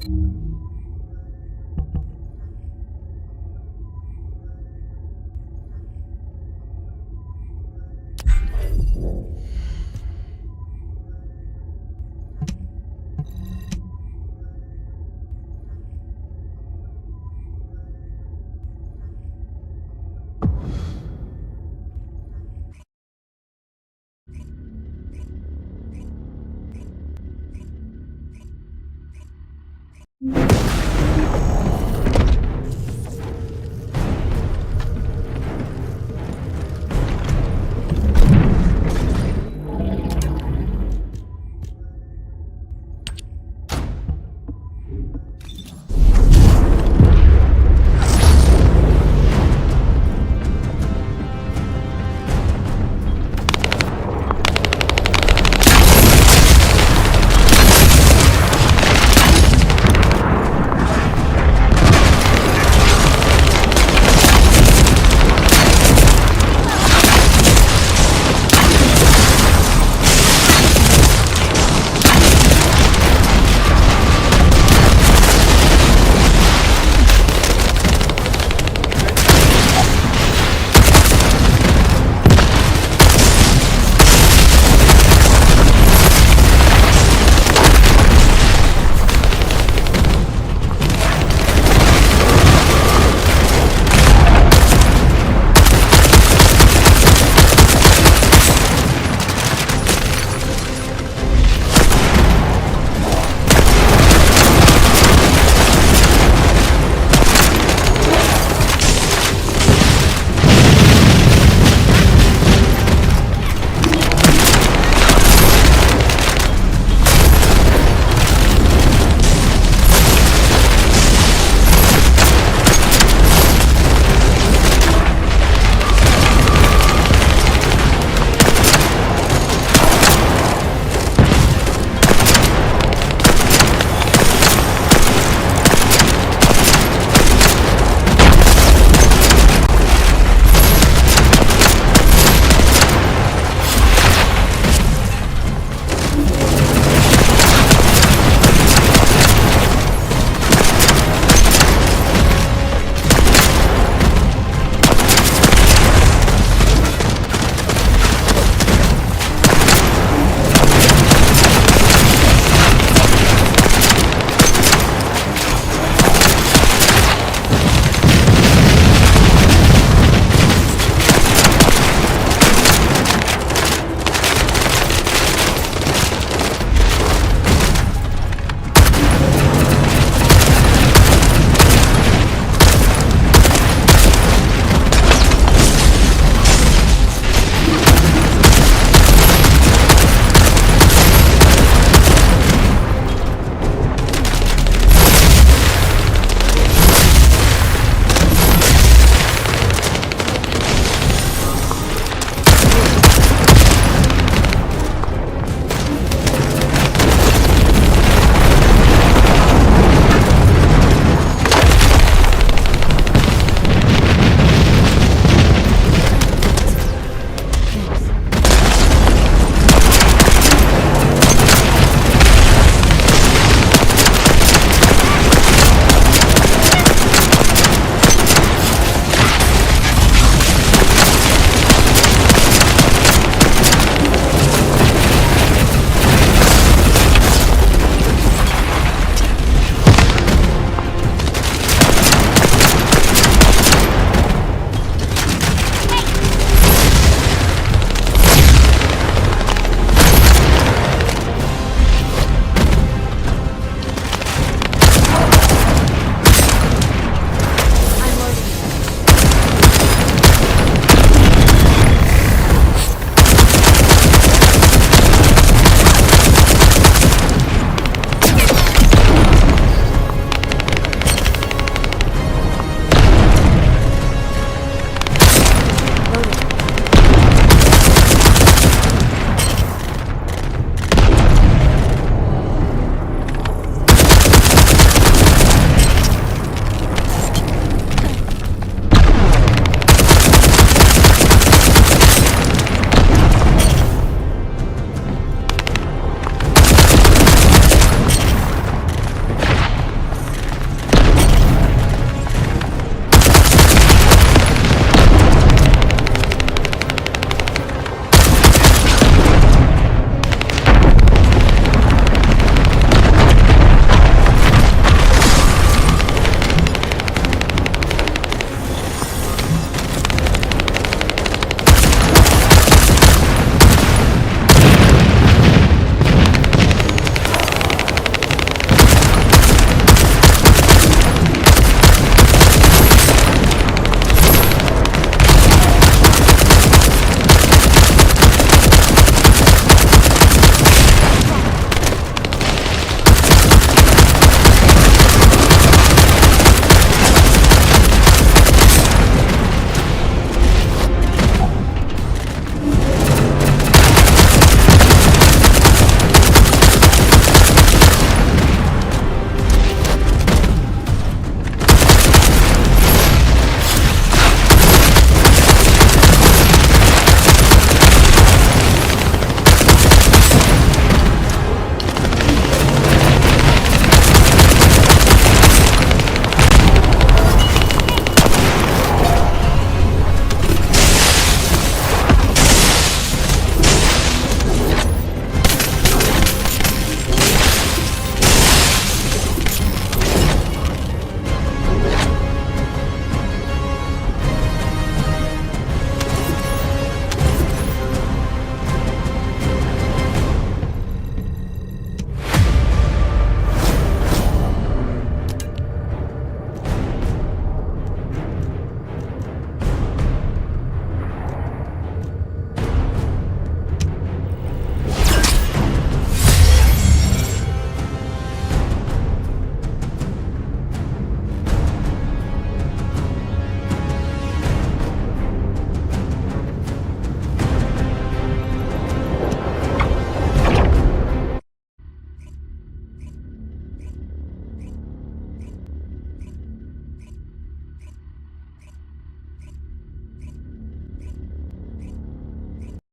You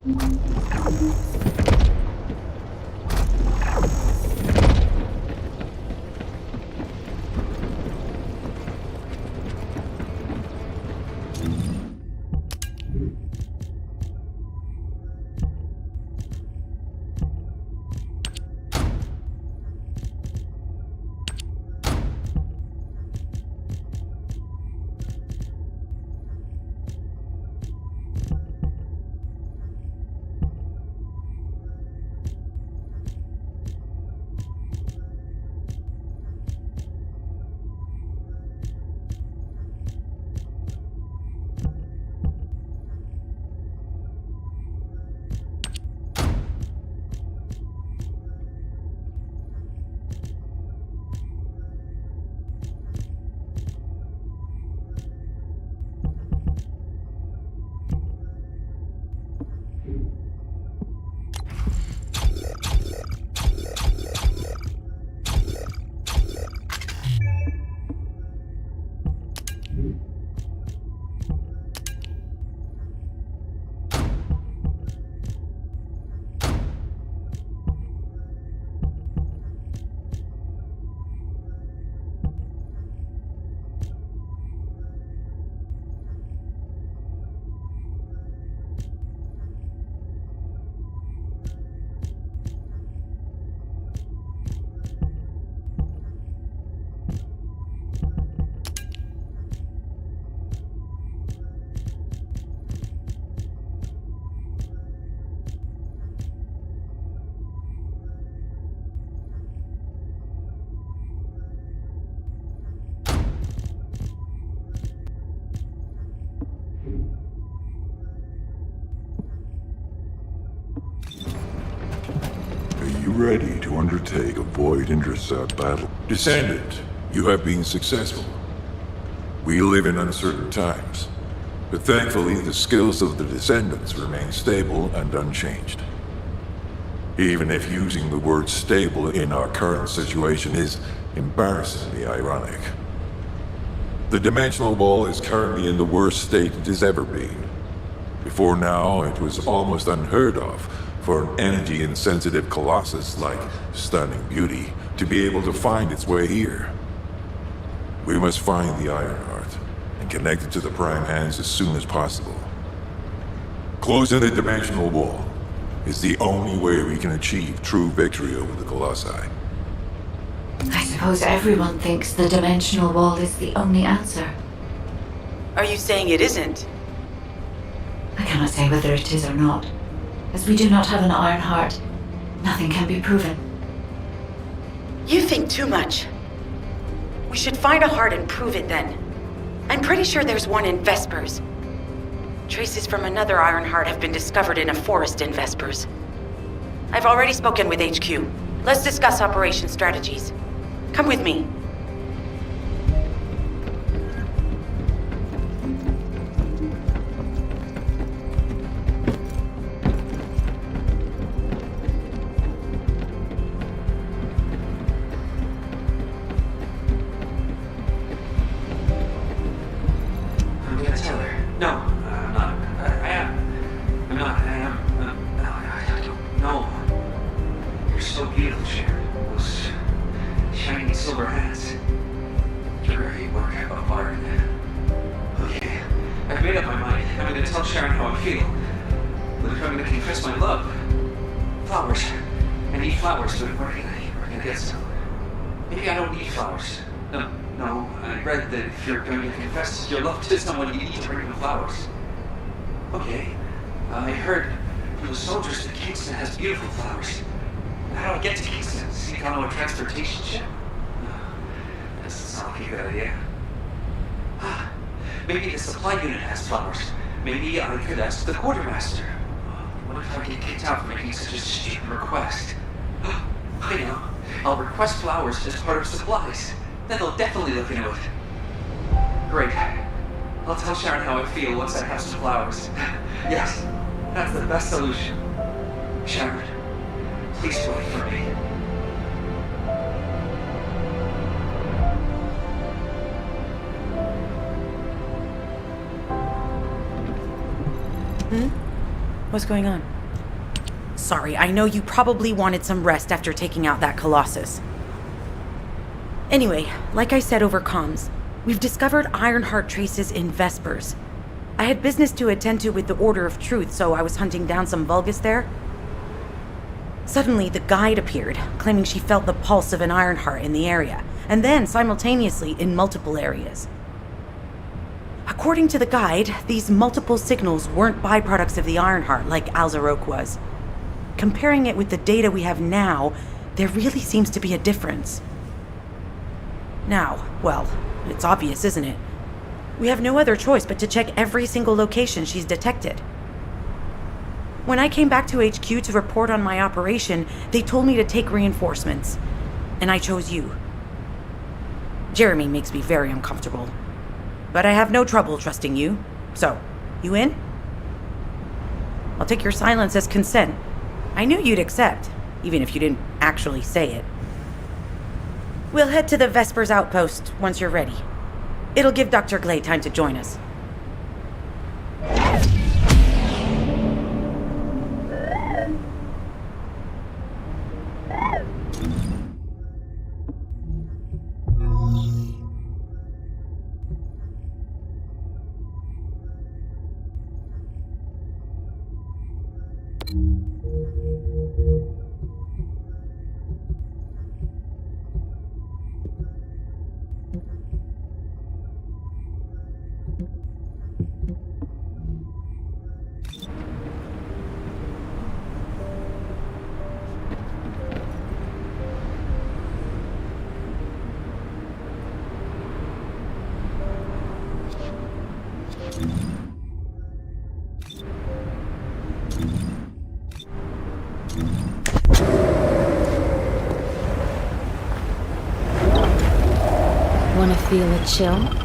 Are you ready to undertake a void intercept battle? Descendant, you have been successful. We live in uncertain times, but thankfully the skills of the Descendants remain stable and unchanged. Even if using the word stable in our current situation is embarrassingly ironic. The dimensional wall is currently in the worst state it has ever been. Before now, it was almost unheard of for an energy-insensitive colossus like Stunning Beauty to be able to find its way here. We must find the Ironheart and connect it to the Prime Hands as soon as possible. Closing the dimensional wall is the only way we can achieve true victory over the Colossi. I suppose everyone thinks the dimensional wall is the only answer. Are you saying it isn't? I cannot say whether it is or not. As we do not have an Ironheart, nothing can be proven. You think too much. We should find a heart and prove it then. I'm pretty sure there's one in Vespers. Traces from another Ironheart have been discovered in a forest in Vespers. I've already spoken with HQ. Let's discuss operation strategies. Come with me. Your love to someone, you need to bring them flowers. Okay, I heard from the soldiers that Kingston has beautiful flowers. How do I get to Kingston? Sneak onto a transportation ship? No, that doesn't sound like a good idea. Maybe the supply unit has flowers. Maybe I could ask the quartermaster. What if I get kicked out for making such a stupid request? I know. I'll request flowers as part of supplies. Then they'll definitely look into it. Great. I'll tell Sharon how I feel once I have some flowers. Yes, that's the best solution. Sharon, please wait for me. What's going on? Sorry, I know you probably wanted some rest after taking out that Colossus. Anyway, like I said over comms, we've discovered Ironheart traces in Vespers. I had business to attend to with the Order of Truth, so I was hunting down some Vulgus there. Suddenly, the guide appeared, claiming she felt the pulse of an Ironheart in the area, and then simultaneously in multiple areas. According to the guide, these multiple signals weren't byproducts of the Ironheart like Alzarok was. Comparing it with the data we have now, there really seems to be a difference. Now, well, it's obvious, isn't it? We have no other choice but to check every single location she's detected. When I came back to HQ to report on my operation, they told me to take reinforcements, and I chose you. Jeremy makes me very uncomfortable, but I have no trouble trusting you. So, you in? I'll take your silence as consent. I knew you'd accept, even if you didn't actually say it. We'll head to the Vespers outpost once you're ready. It'll give Dr. Glay time to join us. Wanna feel a chill?